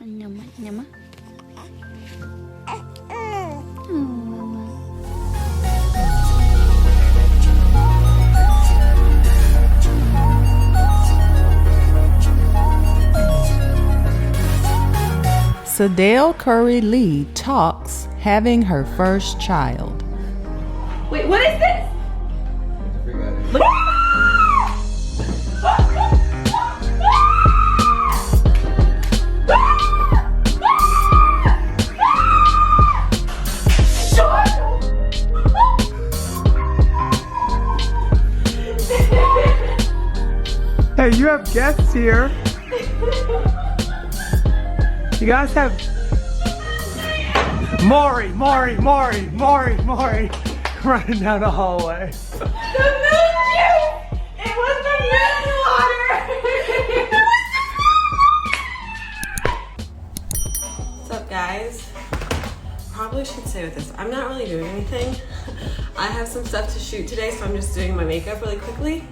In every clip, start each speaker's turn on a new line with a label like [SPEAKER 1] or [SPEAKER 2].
[SPEAKER 1] Nyama, nyama. Oh, mama.
[SPEAKER 2] Sydel Curry Lee talks having her first child.
[SPEAKER 3] Wait, what is this? Look.
[SPEAKER 4] Hey, you have guests here. You guys have Maury running down the hallway.
[SPEAKER 3] The moon juice! It was the moon water! What's up, guys? Probably should say with this, I'm not really doing anything. I have some stuff to shoot today, so I'm just doing my makeup really quickly.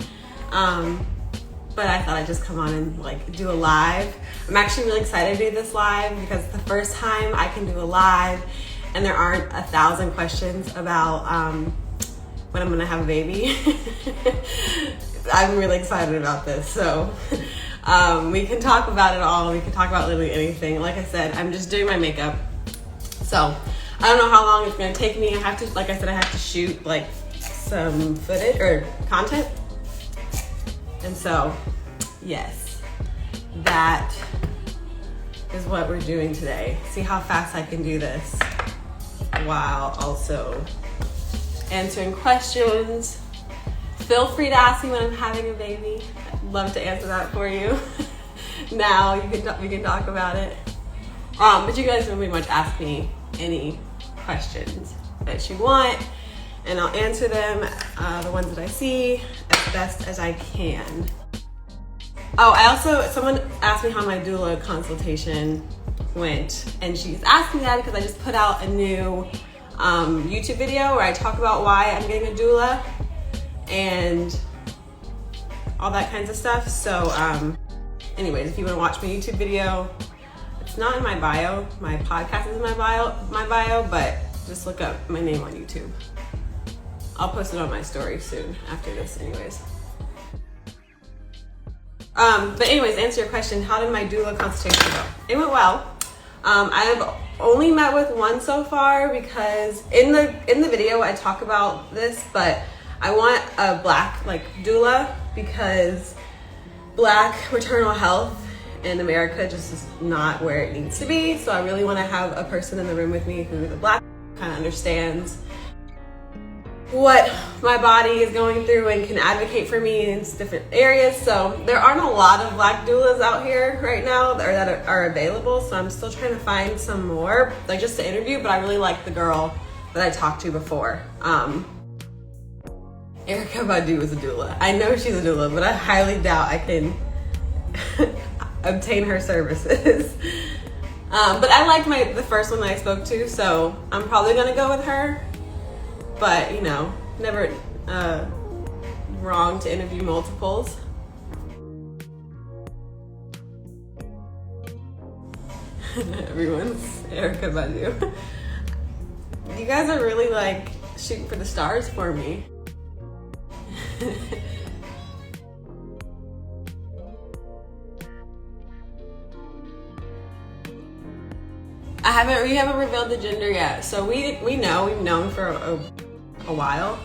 [SPEAKER 3] But I thought I'd just come on and like do a live. I'm actually really excited to do this live because it's the first time I can do a live and there aren't 1,000 questions about when I'm gonna have a baby. I'm really excited about this. So we can talk about it all. We can talk about literally anything. Like I said, I'm just doing my makeup. So I don't know how long it's gonna take me. I have to, like I said, I have to shoot like some footage or content. And so, yes, that is what we're doing today. See how fast I can do this while also answering questions. Feel free to ask me when I'm having a baby. I'd love to answer that for you. Now we can talk about it. But you guys can pretty much ask me any questions that you want, and I'll answer them, the ones that I see, as best as I can. Oh, someone asked me how my doula consultation went, and she's asking me that because I just put out a new YouTube video where I talk about why I'm getting a doula and all that kinds of stuff. So anyways, if you want to watch my YouTube video, it's not in my bio. My podcast is in my bio, but just look up my name on YouTube. I'll post it on my story soon after this anyways. But anyways, to answer your question, how did my doula consultation go? It went well. I've only met with one so far because in the video I talk about this, but I want a black doula because black maternal health in America just is not where it needs to be. So I really want to have a person in the room with me who is a black, kind of understands what my body is going through and can advocate for me in different areas. So there aren't a lot of black doulas out here right now that are available. So I'm still trying to find some more, like just to interview, but I really like the girl that I talked to before. Erica Badu is a doula. I know she's a doula, but I highly doubt I can obtain her services. But I liked the first one that I spoke to, so I'm probably gonna go with her. But, you know, never wrong to interview multiples. Everyone's Erica Badu. You guys are really like shooting for the stars for me. We haven't revealed the gender yet. So we've known for a while,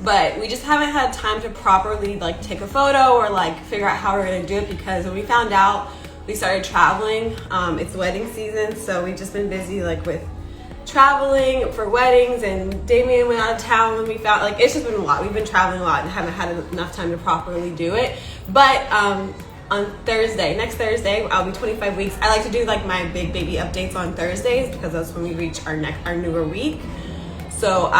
[SPEAKER 3] but we just haven't had time to properly like take a photo or like figure out how we're gonna do it, because when we found out we started traveling, it's wedding season, so we've just been busy like with traveling for weddings, and Damion went out of town when we found, like, it's just been a lot. We've been traveling a lot and haven't had enough time to properly do it. But on next Thursday, I'll be 25 weeks. I like to do like my big baby updates on Thursdays because that's when we reach our newer week. So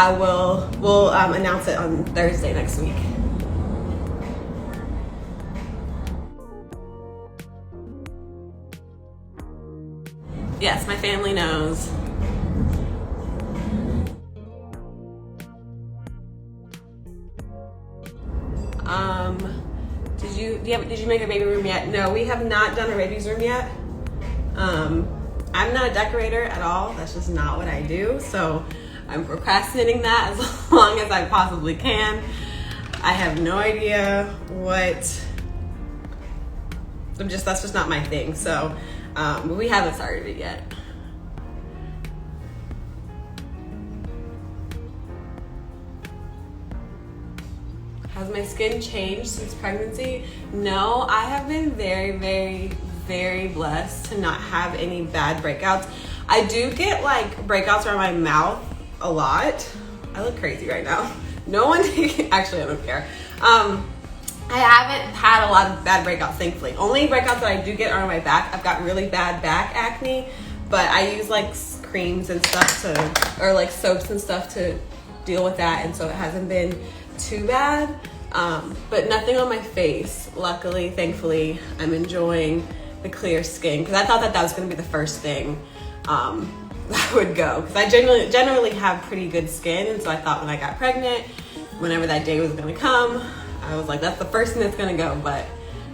[SPEAKER 3] we'll announce it on Thursday next week. Yes, my family knows. Did you make a baby room yet? No, we have not done a baby's room yet. I'm not a decorator at all. That's just not what I do. So I'm procrastinating that as long as I possibly can. I have no idea what, that's just not my thing. So we haven't started it yet. Has my skin changed since pregnancy? No, I have been very, very, very blessed to not have any bad breakouts. I do get like breakouts around my mouth a lot. I look crazy right now. No one, actually I don't care. I haven't had a lot of bad breakouts, thankfully. Only breakouts that I do get are on my back. I've got really bad back acne, but I use like creams and stuff or like soaps and stuff to deal with that, and so it hasn't been too bad, but nothing on my face. Luckily, thankfully, I'm enjoying the clear skin, because I thought that was going to be the first thing that would go, because I generally have pretty good skin, and so I thought when I got pregnant, whenever that day was going to come, I was like, that's the first thing that's going to go, but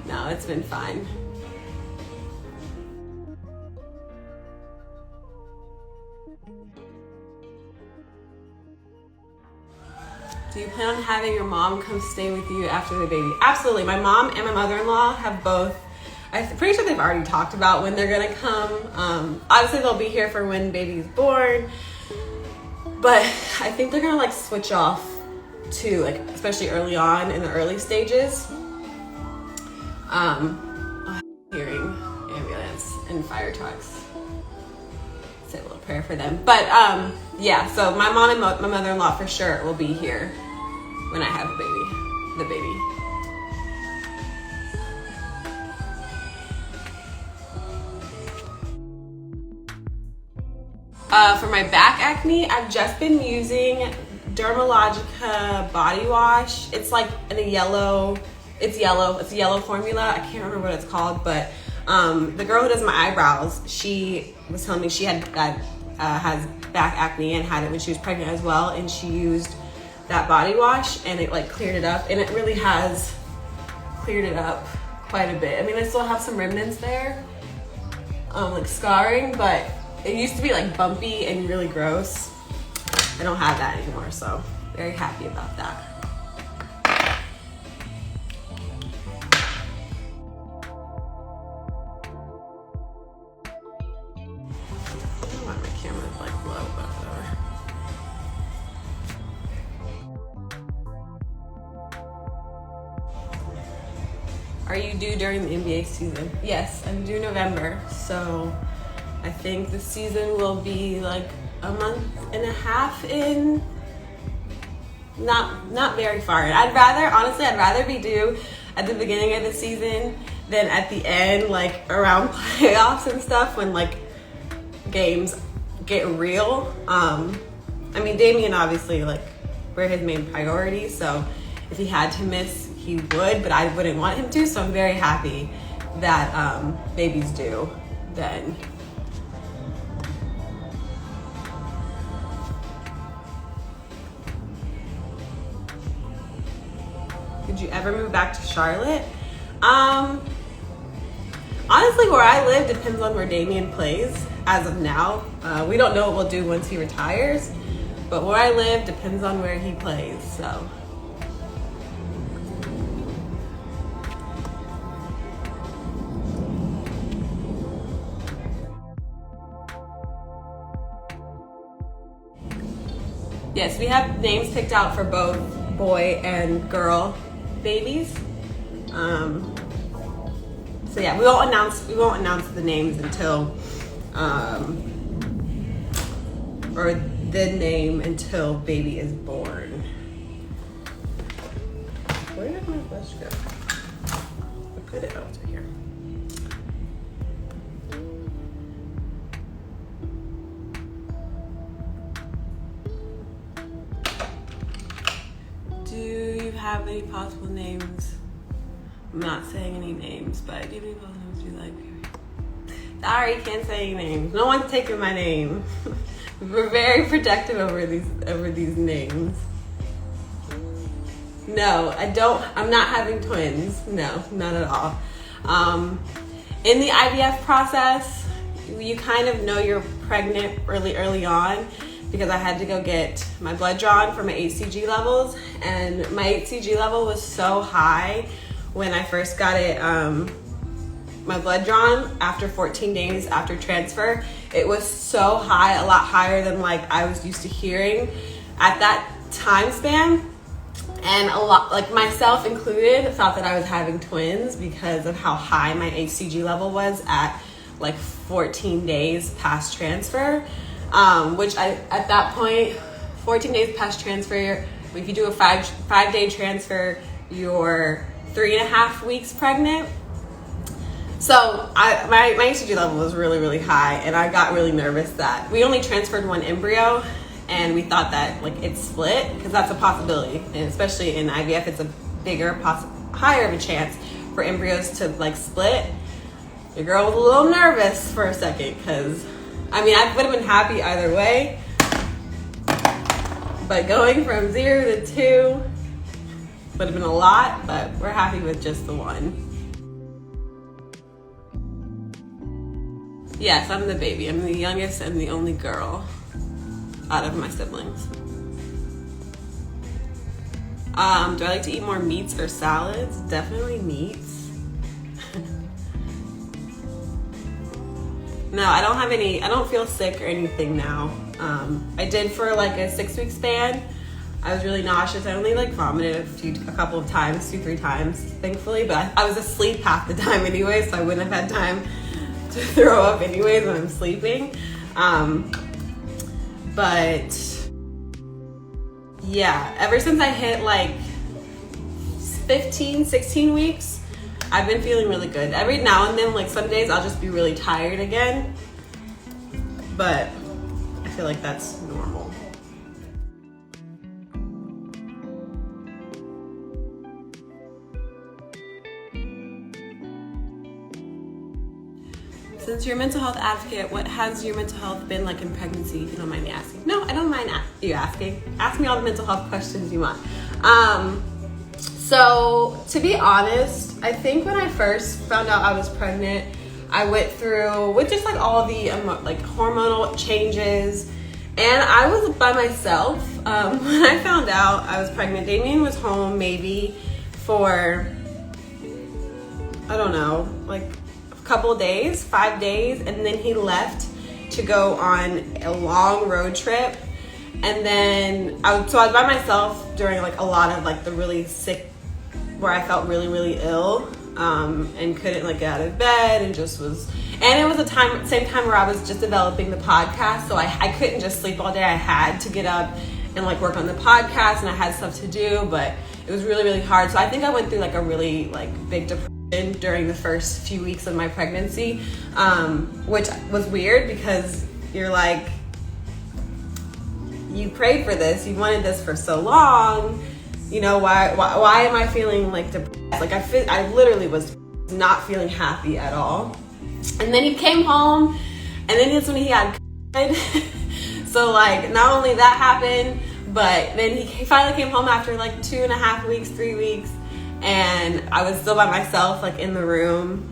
[SPEAKER 3] no, it's been fine. Do you plan on having your mom come stay with you after the baby? Absolutely. My mom and my mother-in-law have both, I'm pretty sure they've already talked about when they're gonna come. Obviously they'll be here for when baby's born, but I think they're gonna like switch off too, like especially early on in the early stages. Hearing ambulance and fire trucks. Say a little prayer for them. But yeah, so my mom and my mother-in-law for sure will be here when I have the baby. For my back acne, I've just been using Dermalogica body wash. It's like in a yellow, it's a yellow formula. I can't remember what it's called, but the girl who does my eyebrows, she was telling me she had has back acne and had it when she was pregnant as well, and she used that body wash and it like cleared it up, and it really has cleared it up quite a bit. I mean, I still have some remnants there, like scarring, but it used to be like bumpy and really gross. I don't have that anymore, so very happy about that. My camera's like low, but whatever. Are you due during the NBA season? Yes, I'm due November, so I think the season will be like a month and a half in. Not very far. I'd rather be due at the beginning of the season than at the end, like around playoffs and stuff, when like games get real. I mean, Damion obviously, like, we're his main priority, so if he had to miss, he would, but I wouldn't want him to, so I'm very happy that baby's due then. Would you ever move back to Charlotte? Honestly, where I live depends on where Damion plays. As of now, we don't know what we'll do once he retires, but where I live depends on where he plays, so. Yes, we have names picked out for both boy and girl babies. So yeah, we won't announce the names until or the name until baby is born. Where did my flash go? I put it out here. Do you have any possible names? I'm not saying any names, but do you have any possible names you like? Sorry, can't say any names. No one's taking my name. We're very protective over these names. No, I don't. I'm not having twins. No, not at all. In the IVF process, you kind of know you're pregnant really early on, because I had to go get my blood drawn for my HCG levels, and my HCG level was so high when I first got it, my blood drawn after 14 days after transfer. It was so high, a lot higher than like I was used to hearing at that time span. And a lot, like myself included, thought that I was having twins because of how high my HCG level was at like 14 days past transfer. Which at that point, 14 days past transfer, if you do a five-day transfer, you're 3.5 weeks pregnant. So my HCG level was really, really high, and I got really nervous that we only transferred one embryo, and we thought that like it split, because that's a possibility, and especially in IVF, it's a higher of a chance for embryos to like split. Your girl was a little nervous for a second, because I mean, I would have been happy either way, but going from 0 to 2 would have been a lot, but we're happy with just the one. Yes, I'm the baby. I'm the youngest and the only girl out of my siblings. Do I like to eat more meats or salads? Definitely meats. No, I don't have any, I don't feel sick or anything now. I did for like a 6-week span. I was really nauseous. I only like vomited a couple of times, 2-3 times, thankfully, but I was asleep half the time anyway, so I wouldn't have had time to throw up anyways when I'm sleeping. But yeah, ever since I hit like 15, 16 weeks, I've been feeling really good. Every now and then, like some days I'll just be really tired again, but I feel like that's normal. Since you're a mental health advocate, what has your mental health been like in pregnancy, if you don't mind me asking? No, I don't mind you asking. Ask me all the mental health questions you want. So to be honest, I think when I first found out I was pregnant, I went through with just like all the like hormonal changes, and I was by myself. When I found out I was pregnant, Damion was home maybe for, I don't know, like a couple of days, 5 days, and then he left to go on a long road trip. And then I was by myself during like a lot of like the really sick, where I felt really, really ill, and couldn't like get out of bed, and just was, and it was a same time where I was just developing the podcast, so I couldn't just sleep all day. I had to get up and like work on the podcast, and I had stuff to do, but it was really, really hard. So I think I went through like a really like big depression during the first few weeks of my pregnancy, which was weird because you're like, you prayed for this, you wanted this for so long, you know, why am I feeling like depressed? Like I literally was not feeling happy at all. And then he came home, and then that's when he had COVID. So like not only that happened, but then he finally came home after like 2.5 weeks, 3 weeks, and I was still by myself, like in the room,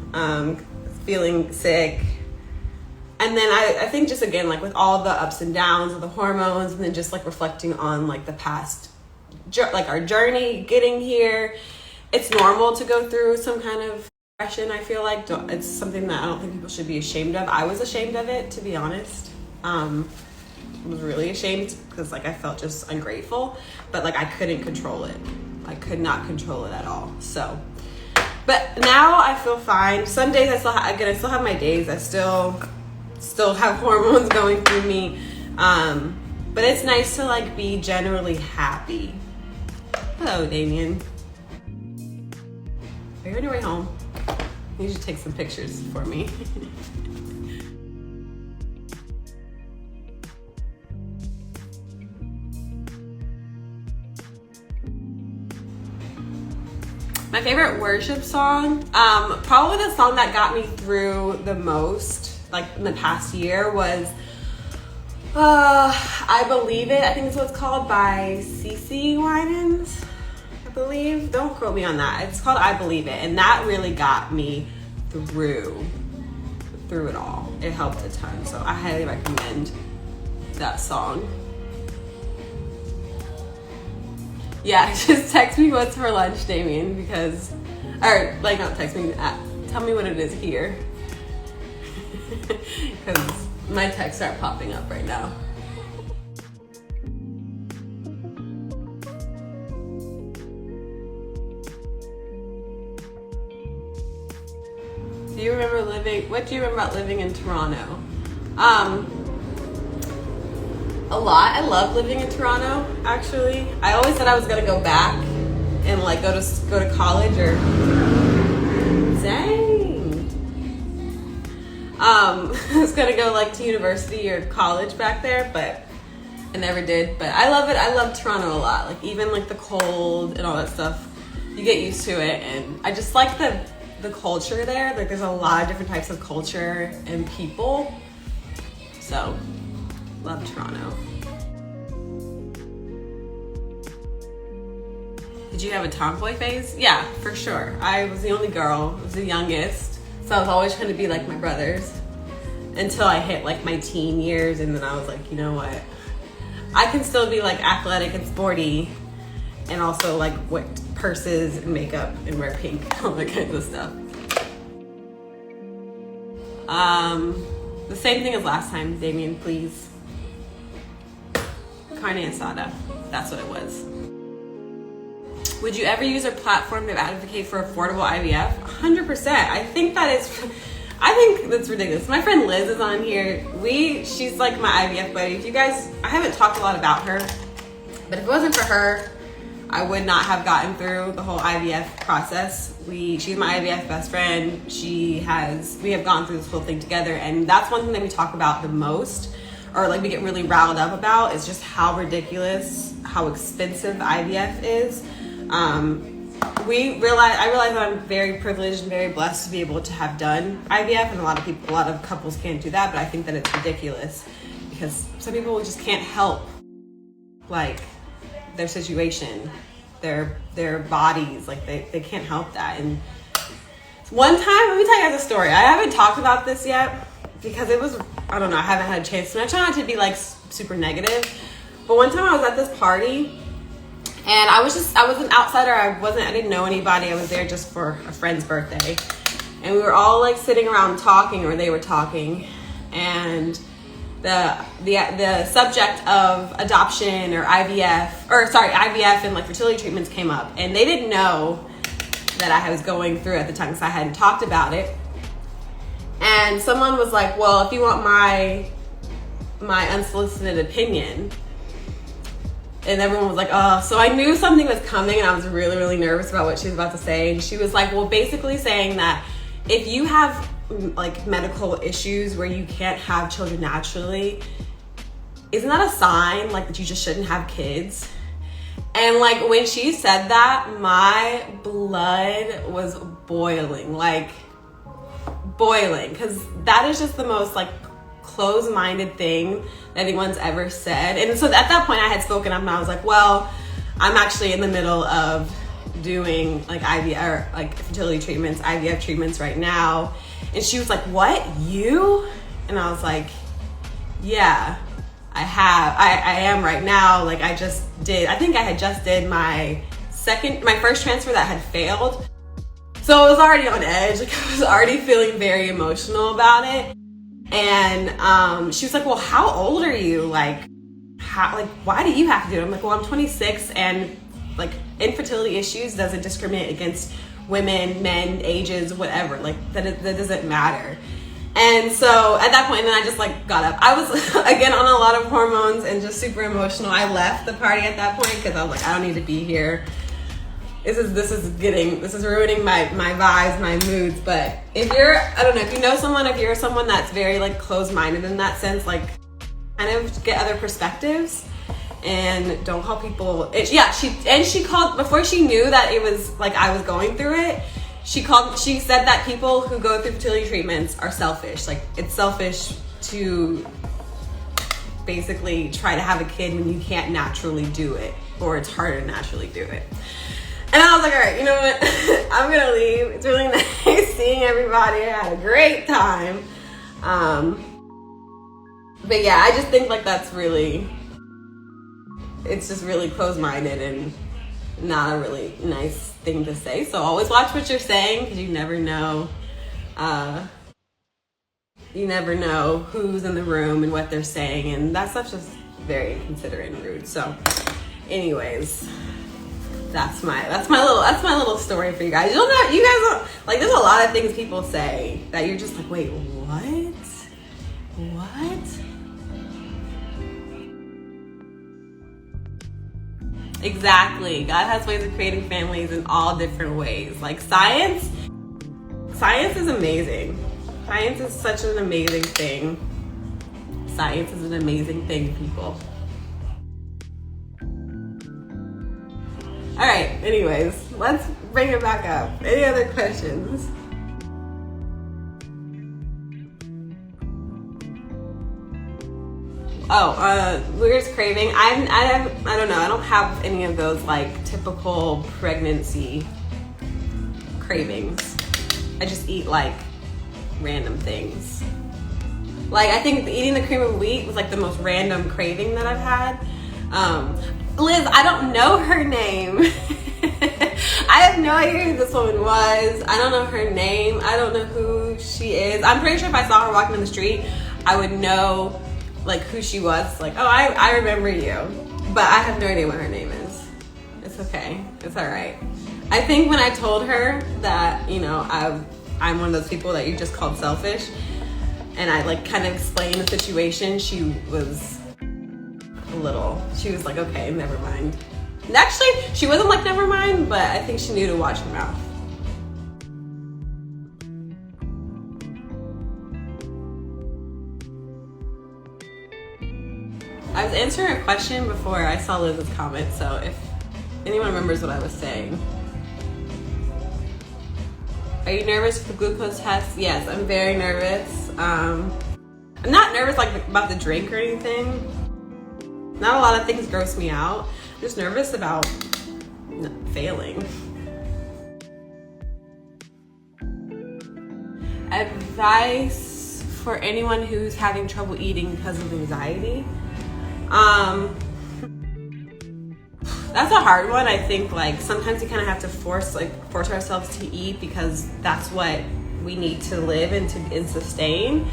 [SPEAKER 3] feeling sick. And then I think just again, like with all the ups and downs of the hormones, and then just like reflecting on like the past, like our journey getting here, it's normal to go through some kind of depression. I feel like it's something that I don't think people should be ashamed of. I was ashamed of it, to be honest. I was really ashamed because like I felt just ungrateful, but like I couldn't control it. I could not control it at all. So, but now I feel fine. Some days I still have my days. I still have hormones going through me, but it's nice to like be generally happy. Hello, Damion. Are you on your way home? You should take some pictures for me. My favorite worship song, probably the song that got me through the most, like in the past year, was I Believe It. I think it's what it's called, by CeCe Winans, I believe. Don't quote me on that. It's called I Believe It, and that really got me through through it all. It helped a ton. So I highly recommend that song. Yeah, just text me what's for lunch, Damion, because, or like not text me, tell me what it is here. Because my texts aren't popping up right now. Do you remember what do you remember about living in Toronto? A lot. I love living in Toronto, actually. I always said I was gonna go back and like go to college or dang. I was gonna go like to university or college back there, but I never did. But I love it. I love Toronto a lot. Like even like the cold and all that stuff, you get used to it, and I just like the culture there. Like there's a lot of different types of culture and people. So love Toronto. Did you have a tomboy phase? Yeah, for sure. I was the only girl. I was the youngest. So I was always trying to be like my brothers until I hit like my teen years. And then I was like, you know what? I can still be like athletic and sporty and also like wear purses and makeup and wear pink, all that kinds of stuff. The same thing as last time, Damion, please. Carne asada. That's what it was. Would you ever use a platform to advocate for affordable IVF? 100%. I think that's ridiculous. My friend Liz is on here. She's like my IVF buddy. If you guys, I haven't talked a lot about her, but if it wasn't for her, I would not have gotten through the whole IVF process. She's my IVF best friend. We have gone through this whole thing together, and that's one thing that we talk about the most, or like we get really riled up about, is just how ridiculous, how expensive IVF is. I realize that I'm very privileged and very blessed to be able to have done IVF, and a lot of couples can't do that, but I think that it's ridiculous because some people just can't help like their situation, their bodies, like they can't help that. And one time, let me tell you guys a story. I haven't talked about this yet because I don't know, I haven't had a chance. And I try not to be like super negative, but one time I was at this party and I was an outsider. I didn't know anybody. I was there just for a friend's birthday. And we were all like sitting around talking, or they were talking. And the subject of adoption or IVF and like fertility treatments came up. And they didn't know that I was going through at the time because I hadn't talked about it. And someone was like, well, if you want my unsolicited opinion. And everyone was like, oh, so I knew something was coming, and I was really, really nervous about what she was about to say. And she was like, well, basically saying that if you have like medical issues where you can't have children naturally, isn't that a sign like that you just shouldn't have kids? And like when she said that, my blood was boiling, because that is just the most like closed-minded thing anyone's ever said. And so at that point I had spoken up and I was like, well, I'm actually in the middle of doing like IVF or like fertility treatments, IVF treatments right now. And she was like, what, you? And I was like, yeah, I am right now. Like I think I had just did my first transfer that had failed. So I was already on edge. Like I was already feeling very emotional about it. And she was like, well, how old are you? Like why do you have to do it? I'm like, well, I'm 26, and like infertility issues doesn't discriminate against women, men, ages, whatever. Like that doesn't matter. And so at that point, then I just like got up. I was again on a lot of hormones and just super emotional. I left the party at that point because I was like, I don't need to be here. This is ruining my vibes, my moods. But if you know someone, if you're someone that's very like closed-minded in that sense, like kind of get other perspectives and don't call people. She called before she knew that it was like I was going through it. She said that people who go through fertility treatments are selfish. Like it's selfish to basically try to have a kid when you can't naturally do it, or it's harder to naturally do it. And I was like, all right, you know what? I'm gonna leave. It's really nice seeing everybody. I had a great time. But yeah, I just think like that's really, it's just really closed-minded and not a really nice thing to say. So always watch what you're saying, because you never know who's in the room and what they're saying, and that stuff's just very inconsiderate and rude. So anyways, that's my little story for you guys. You guys don't, like, there's a lot of things people say that you're just like, wait, what? Exactly. God has ways of creating families in all different ways. Like science is amazing. Science is such an amazing thing. Science is an amazing thing, people. All right, anyways, let's bring it back up. Any other questions? Weirdest craving. I don't know. I don't have any of those like typical pregnancy cravings. I just eat like random things. Like I think eating the cream of wheat was like the most random craving that I've had. Liz, I don't know her name. I have no idea who this woman was. I don't know her name. I don't know who she is. I'm pretty sure if I saw her walking in the street, I would know like who she was. Like, oh, I remember you. But I have no idea what her name is. It's okay. It's all right. I think when I told her that, you know, I'm one of those people that you just called selfish, and I like kind of explained the situation, she was like, okay, never mind. And actually, she wasn't like, never mind, but I think she knew to watch her mouth. I was answering a question before I saw Liz's comment, so if anyone remembers what I was saying. Are you nervous for the glucose test? Yes, I'm very nervous. I'm not nervous like about the drink or anything. Not a lot of things gross me out. I'm just nervous about failing. Advice for anyone who's having trouble eating because of anxiety. That's a hard one. I think like sometimes we kind of have to force ourselves to eat because that's what we need to live and sustain.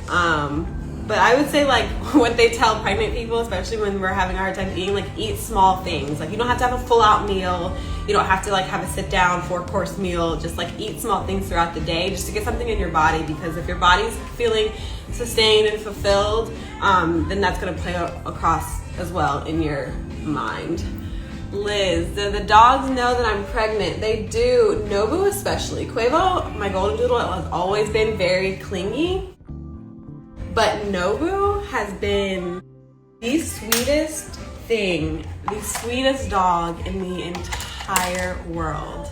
[SPEAKER 3] But I would say like what they tell pregnant people, especially when we're having a hard time eating, like eat small things. Like you don't have to have a full out meal. You don't have to like have a sit down 4-course meal. Just like eat small things throughout the day just to get something in your body, because if your body's feeling sustained and fulfilled, then that's going to play across as well in your mind. Liz, do the dogs know that I'm pregnant? They do. Nobu especially. Quavo, my golden doodle, has always been very clingy. But Nobu has been the sweetest thing, the sweetest dog in the entire world.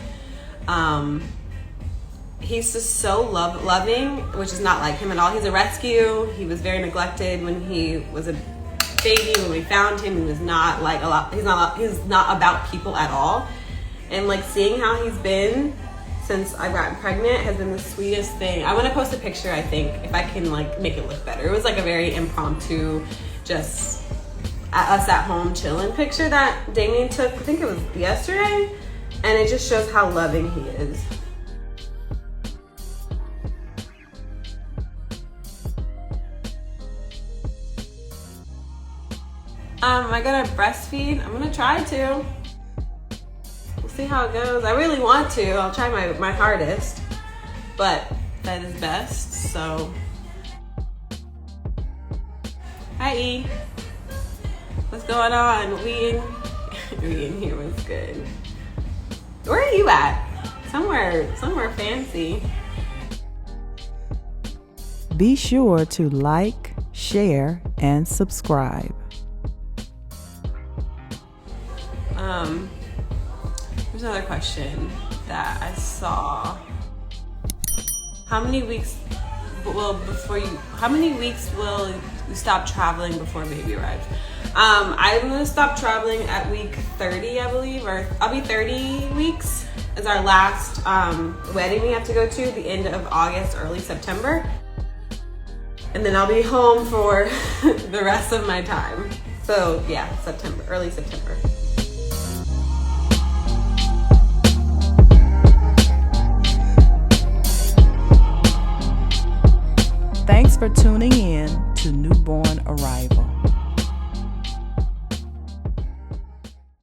[SPEAKER 3] He's just so loving, which is not like him at all. He's a rescue. He was very neglected when he was a baby. When we found him, he was not like he's not about people at all. And like seeing how he's been since I got pregnant has been the sweetest thing. I want to post a picture, I think, if I can like make it look better. It was like a very impromptu, just us at home chilling picture that Damion took, I think it was yesterday, and it just shows how loving he is. Am I gonna breastfeed? I'm gonna try to. We'll see how it goes. I really want to. I'll try my hardest, but that is best, so. Hi, E. What's going on? We in here was good. Where are you at? Somewhere fancy.
[SPEAKER 2] Be sure to like, share, and subscribe.
[SPEAKER 3] There's another question that I saw. How many weeks will you stop traveling before baby arrives? I'm gonna stop traveling at week 30, I believe, or I'll be 30 weeks is our last wedding we have to go to, the end of August, early September. and then I'll be home for the rest of my time. So yeah, September, early September.
[SPEAKER 2] Thanks for tuning in to Newborn Arrival.